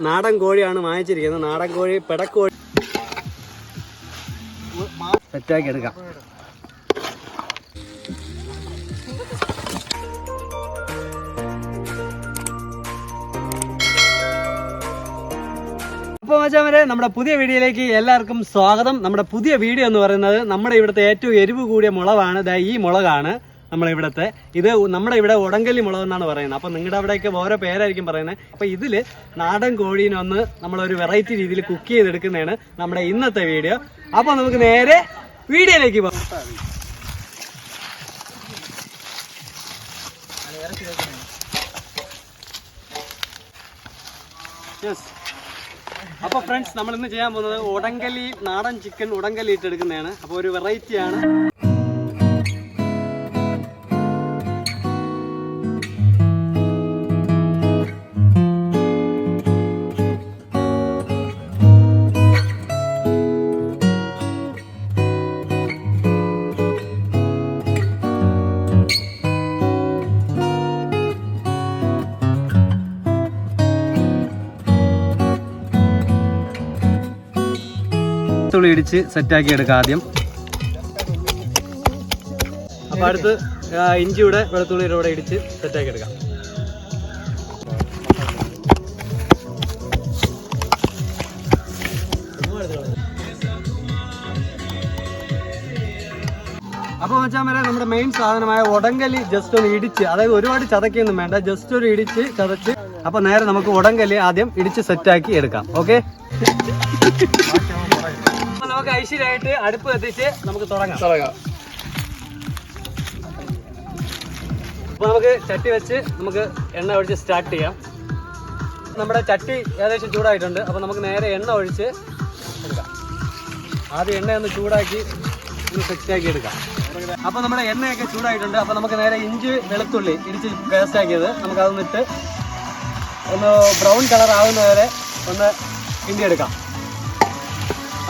നാടൻ കോഴിയാണ് വാങ്ങിച്ചിരിക്കുന്നത്. നാടൻ കോഴി പെടക്കോഴി സെറ്റാക്കി എടുക്കാം. അപ്പോൾ മച്ചാമാരെ, നമ്മുടെ പുതിയ വീഡിയോയിലേക്ക് എല്ലാവർക്കും സ്വാഗതം. നമ്മുടെ പുതിയ വീഡിയോ എന്ന് പറയുന്നത് നമ്മുടെ ഇവിടുത്തെ ഏറ്റവും എരിവ് കൂടിയ മുളകാണ്. ഈ മുളകാണ് നമ്മളിവിടുത്തെ. ഇത് നമ്മുടെ ഇവിടെ ഉടങ്കല്ലി മുളക് എന്നാണ് പറയുന്നത്. അപ്പോൾ നിങ്ങളുടെ അവിടെയൊക്കെ ഓരോ പേരായിരിക്കും പറയുന്നത്. അപ്പോൾ ഇതിൽ നാടൻ കോഴീനൊന്ന് നമ്മളൊരു വെറൈറ്റി രീതിയിൽ കുക്ക് ചെയ്തെടുക്കുന്നതാണ് നമ്മുടെ ഇന്നത്തെ വീഡിയോ. അപ്പോൾ നമുക്ക് നേരെ വീഡിയോയിലേക്ക് പോകാം. യെസ്. അപ്പോൾ ഫ്രണ്ട്സ്, നമ്മൾ ഇന്ന് ചെയ്യാൻ പോകുന്നത് ഉടങ്കല്ലി നാടൻ ചിക്കൻ ഉടങ്കല്ലി ഇട്ടെടുക്കുന്നതാണ്. അപ്പോൾ ഒരു വെറൈറ്റിയാണ്. വെളുത്തുള്ളി ഇടിച്ച് സെറ്റാക്കി എടുക്കാം ആദ്യം. അപ്പോൾ അടുത്ത് ഇഞ്ചിയുടെ വെളുത്തുള്ളിയുടെ കൂടെ ഇടിച്ച് സെറ്റാക്കി എടുക്കാം. അപ്പോൾ വെച്ചാൽ വരെ നമ്മുടെ മെയിൻ സാധനമായ ഉടങ്കല്ലി ജസ്റ്റ് ഒന്ന് ഇടിച്ച്, അതായത് ഒരുപാട് ചതക്കൊന്നും വേണ്ട, ജസ്റ്റ് ഒരു ഇടിച്ച് ചതച്ച്. അപ്പോൾ നേരെ നമുക്ക് ഉടങ്കല്ലി ആദ്യം ഇടിച്ച് സെറ്റാക്കി എടുക്കാം. ഓക്കെ, നമുക്ക് ഐശ്വര്യമായിട്ട് അടുപ്പ് കത്തിച്ച് നമുക്ക് തുടങ്ങാം. അപ്പോൾ നമുക്ക് ചട്ടി വെച്ച് നമുക്ക് എണ്ണ ഒഴിച്ച് സ്റ്റാർട്ട് ചെയ്യാം. നമ്മുടെ ചട്ടി ഏകദേശം ചൂടായിട്ടുണ്ട്. അപ്പോൾ നമുക്ക് നേരെ എണ്ണ ഒഴിച്ച് എടുക്കാം. ആദ്യം എണ്ണയൊന്ന് ചൂടാക്കി ഒന്ന് സെറ്റാക്കി എടുക്കാം. അപ്പോൾ നമ്മുടെ എണ്ണയൊക്കെ ചൂടായിട്ടുണ്ട്. അപ്പോൾ നമുക്ക് നേരെ ഇഞ്ചി വെളുത്തുള്ളി ഇടിച്ച് പേസ്റ്റാക്കിയത് നമുക്കതൊന്നിട്ട് ഒന്ന് ബ്രൗൺ കളർ ആവുന്നവരെ ഒന്ന് കിണ്ടിയെടുക്കാം.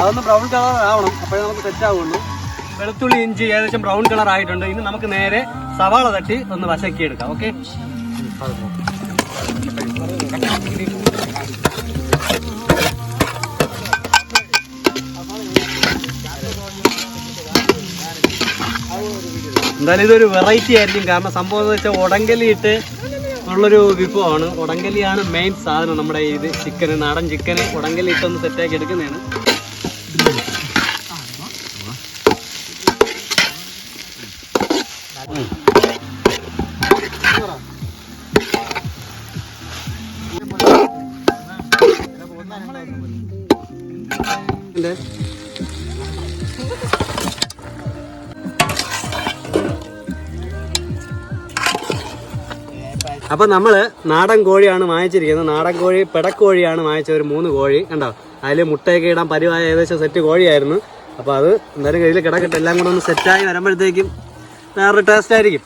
അതൊന്ന് ബ്രൗൺ കളർ ആവണം, അപ്പോഴേ നമുക്ക് സെറ്റ് ആവുള്ളൂ. വെളുത്തുള്ളി ഇഞ്ചി ഏകദേശം ബ്രൗൺ കളർ ആയിട്ടുണ്ട്. ഇനി നമുക്ക് നേരെ സവാള തട്ടി ഒന്ന് വശക്കി എടുക്കാം. ഓക്കെ, എന്തായാലും ഇതൊരു വെറൈറ്റി ആയിരിക്കും. കാരണം സംഭവം എന്ന് വെച്ചാൽ ഉടങ്കല്ലി ഇട്ട് ഉള്ളൊരു വിഭവമാണ്. ഉടങ്കല്ലിയാണ് മെയിൻ സാധനം. നമ്മുടെ ഇത് ചിക്കന്, നാടൻ ചിക്കന് ഉടങ്കല്ലി ഇട്ടൊന്ന് സെറ്റാക്കി എടുക്കുന്നതാണ്. അപ്പൊ നമ്മള് നാടൻ കോഴിയാണ് വാങ്ങിച്ചിരിക്കുന്നത്. നാടൻ കോഴി പെടക്കോഴിയാണ് വാങ്ങിച്ചത്, ഒരു 3 കോഴി കണ്ടോ. അതിൽ മുട്ടയൊക്കെ ഇടാൻ പരിവായ ഏകദേശം സെറ്റ് കോഴിയായിരുന്നു. അപ്പോൾ അത് എന്തായാലും കയ്യിൽ കിടക്കട്ടെ. എല്ലാം കൂടെ ഒന്ന് സെറ്റായി വരുമ്പോഴത്തേക്കും വേറൊരു ടേസ്റ്റ് ആയിരിക്കും.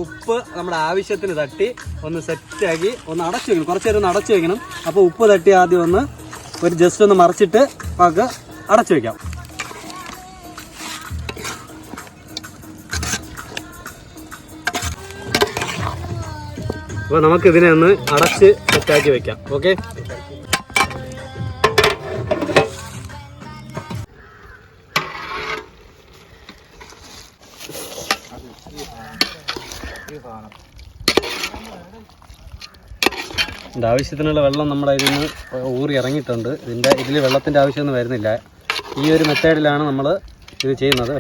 ഉപ്പ് നമ്മുടെ ആവശ്യത്തിന് തട്ടി ഒന്ന് സെറ്റാക്കി ഒന്ന് അടച്ചു വെക്കണം. കുറച്ച് നേരം ഒന്ന് അടച്ചു വെക്കണം. അപ്പോൾ ഉപ്പ് തട്ടി ആദ്യം ഒന്ന് ഒരു ജസ്റ്റ് ഒന്ന് മറിച്ചിട്ട് നമുക്ക് അടച്ചു വെക്കാം. അപ്പോൾ നമുക്കിതിനെ ഒന്ന് അടച്ച് സെറ്റാക്കി വെക്കാം. ഓക്കെ, ഇതിൻ്റെ ആവശ്യത്തിനുള്ള വെള്ളം നമ്മുടെ ഇതിൽ നിന്ന് ഊറി ഇറങ്ങിയിട്ടുണ്ട്. ഇതിൽ വെള്ളത്തിൻ്റെ ആവശ്യമൊന്നും വരുന്നില്ല. ഈ ഒരു മെത്തേഡിലാണ് നമ്മൾ ഇത് ചെയ്യുന്നത്.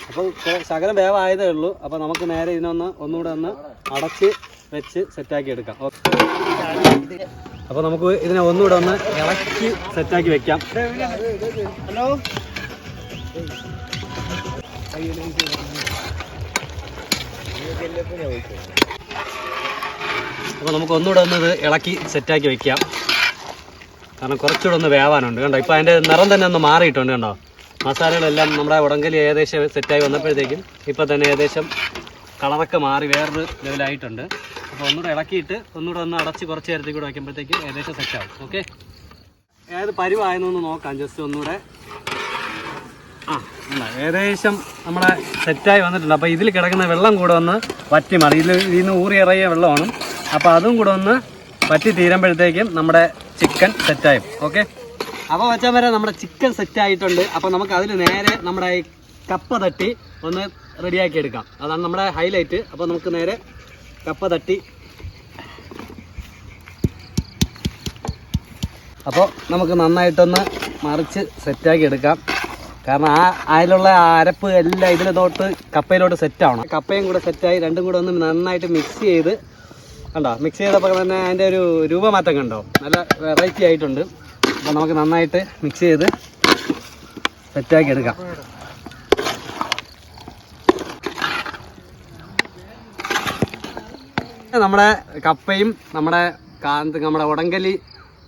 അപ്പോൾ ശകലം വേവായതേ ഉള്ളൂ. അപ്പോൾ നമുക്ക് നേരെ ഒന്നുകൂടെ ഒന്ന് അടച്ച് വെച്ച് സെറ്റാക്കി എടുക്കാം. അപ്പോൾ നമുക്ക് ഇതിനെ ഒന്നുകൂടെ ഒന്ന് ഇളക്കി സെറ്റാക്കി വെക്കാം. ഹലോ, അപ്പോൾ നമുക്ക് ഒന്നുകൂടെ ഒന്ന് ഇത് ഇളക്കി സെറ്റാക്കി വെക്കാം. കാരണം കുറച്ചുകൂടെ ഒന്ന് വേവാനുണ്ട്. കണ്ടോ, ഇപ്പോൾ അതിൻ്റെ നിറം തന്നെ ഒന്ന് മാറിയിട്ടുണ്ട്. കണ്ടോ, മസാലകളെല്ലാം നമ്മുടെ ഉടങ്കല്ലി ഏകദേശം സെറ്റായി വന്നപ്പോഴത്തേക്കും ഇപ്പോൾ തന്നെ ഏകദേശം കളറൊക്കെ മാറി വേറൊരു ലെവലായിട്ടുണ്ട്. അപ്പോൾ ഒന്നുകൂടെ ഇളക്കിയിട്ട് ഒന്നുകൂടെ ഒന്ന് അടച്ച് കുറച്ച് നേരത്തേക്ക് കൂടെ വയ്ക്കുമ്പോഴത്തേക്ക് ഏകദേശം സെറ്റാവും. ഓക്കെ, ഏത് പരിവായെന്നൊന്ന് നോക്കാം. ജസ്റ്റ് ഒന്നുകൂടെ ഏകദേശം നമ്മുടെ സെറ്റായി വന്നിട്ടുണ്ട്. അപ്പോൾ ഇതിൽ കിടക്കുന്ന വെള്ളം കൂടെ ഒന്ന് വറ്റി മാറി. ഇതിൽ നിന്ന് ഊറി ഇറങ്ങിയ വെള്ളമാണ്. അപ്പോൾ അതും കൂടെ ഒന്ന് വറ്റി തീരുമ്പോഴത്തേക്കും നമ്മുടെ ചിക്കൻ സെറ്റായും. ഓക്കെ, അപ്പോൾ വെച്ചാൽ വരെ നമ്മുടെ ചിക്കൻ സെറ്റായിട്ടുണ്ട്. അപ്പോൾ നമുക്ക് അതിൽ നേരെ നമ്മുടെ ഈ കപ്പ തട്ടി ഒന്ന് റെഡിയാക്കി എടുക്കാം. അതാണ് നമ്മുടെ ഹൈലൈറ്റ്. അപ്പോൾ നമുക്ക് നേരെ കപ്പ തട്ടി, അപ്പോൾ നമുക്ക് നന്നായിട്ടൊന്ന് മറിച്ച് സെറ്റാക്കി എടുക്കാം. കാരണം അതിലുള്ള അരപ്പ് എല്ലാം ഇതിലോട്ട് കപ്പയിലോട്ട് സെറ്റാവണം. കപ്പയും കൂടെ സെറ്റായി രണ്ടും കൂടെ ഒന്ന് നന്നായിട്ട് മിക്സ് ചെയ്ത് കണ്ടോ. മിക്സ് ചെയ്തപ്പോൾ തന്നെ അതിൻ്റെ ഒരു രൂപമാറ്റം കണ്ടോ, നല്ല വെറൈറ്റി ആയിട്ടുണ്ട്. അപ്പോൾ നമുക്ക് നന്നായിട്ട് മിക്സ് ചെയ്ത് സെറ്റാക്കി എടുക്കാം. നമ്മുടെ കപ്പയും നമ്മുടെ ഉടങ്കലി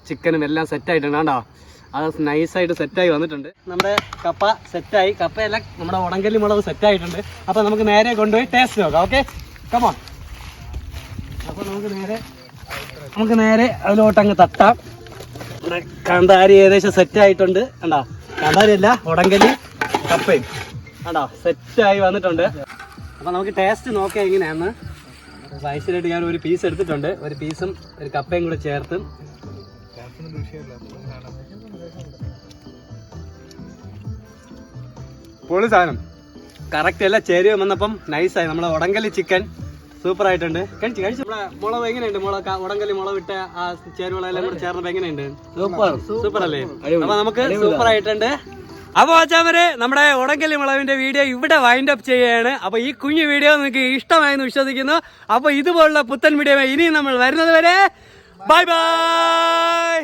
ചിക്കനും എല്ലാം സെറ്റായിട്ടുണ്ട് കണ്ടോ. അത് നൈസായിട്ട് സെറ്റായി വന്നിട്ടുണ്ട്. നമ്മുടെ കപ്പ സെറ്റായി, കപ്പയല്ല നമ്മുടെ ഉടങ്കലി മുളക് സെറ്റായിട്ടുണ്ട്. അപ്പോൾ നമുക്ക് നേരെ കൊണ്ടുപോയി ടേസ്റ്റ് നോക്കാം. Okay, come on. അപ്പോൾ നമുക്ക് നേരെ അതിലോട്ടങ്ങ് തട്ടാം. നമ്മുടെ കാന്താരി ഏകദേശം സെറ്റായിട്ടുണ്ട് കണ്ടോ. കാന്താരി അല്ല, ഉടങ്കലി കപ്പയും കണ്ടോ സെറ്റായി വന്നിട്ടുണ്ട്. അപ്പോൾ നമുക്ക് ടേസ്റ്റ് നോക്കിയാൽ എങ്ങനെയാന്ന്. സ്പൈസിലായിട്ട് ഞാൻ ഒരു പീസ് എടുത്തിട്ടുണ്ട്. ഒരു പീസും ഒരു കപ്പയും കൂടെ ചേർത്ത് പൊളി സാധനം. കറക്റ്റ് എല്ലാം ചേരുവ വന്നപ്പം നൈസായി. നമ്മളെ ഉടങ്കലി ചിക്കൻ സൂപ്പർ ആയിട്ടുണ്ട്. കഴിച്ചു നമ്മുടെ മുളക് എങ്ങനെയുണ്ട്? ഉടങ്കലി മുളക് വിട്ട ആ ചേരുവകളെല്ലാം കൂടെ ചേർന്നപ്പോ എങ്ങനെയുണ്ട്? സൂപ്പർ അല്ലേ? അപ്പൊ നമുക്ക് സൂപ്പർ ആയിട്ടുണ്ട്. അപ്പോൾ വച്ചാമരെ നമ്മുടെ ഉടങ്കലി മുളവിന്റെ വീഡിയോ ഇവിടെ വൈൻഡ് അപ്പ് ചെയ്യുകയാണ്. അപ്പോൾ ഈ കുഞ്ഞു വീഡിയോ നിങ്ങൾക്ക് ഇഷ്ടമായെന്ന് വിശ്വസിക്കുന്നു. അപ്പോൾ ഇതുപോലുള്ള പുത്തൻ വീഡിയോ ഇനിയും നമ്മൾ വരുന്നത് വരെ ബൈ ബൈ.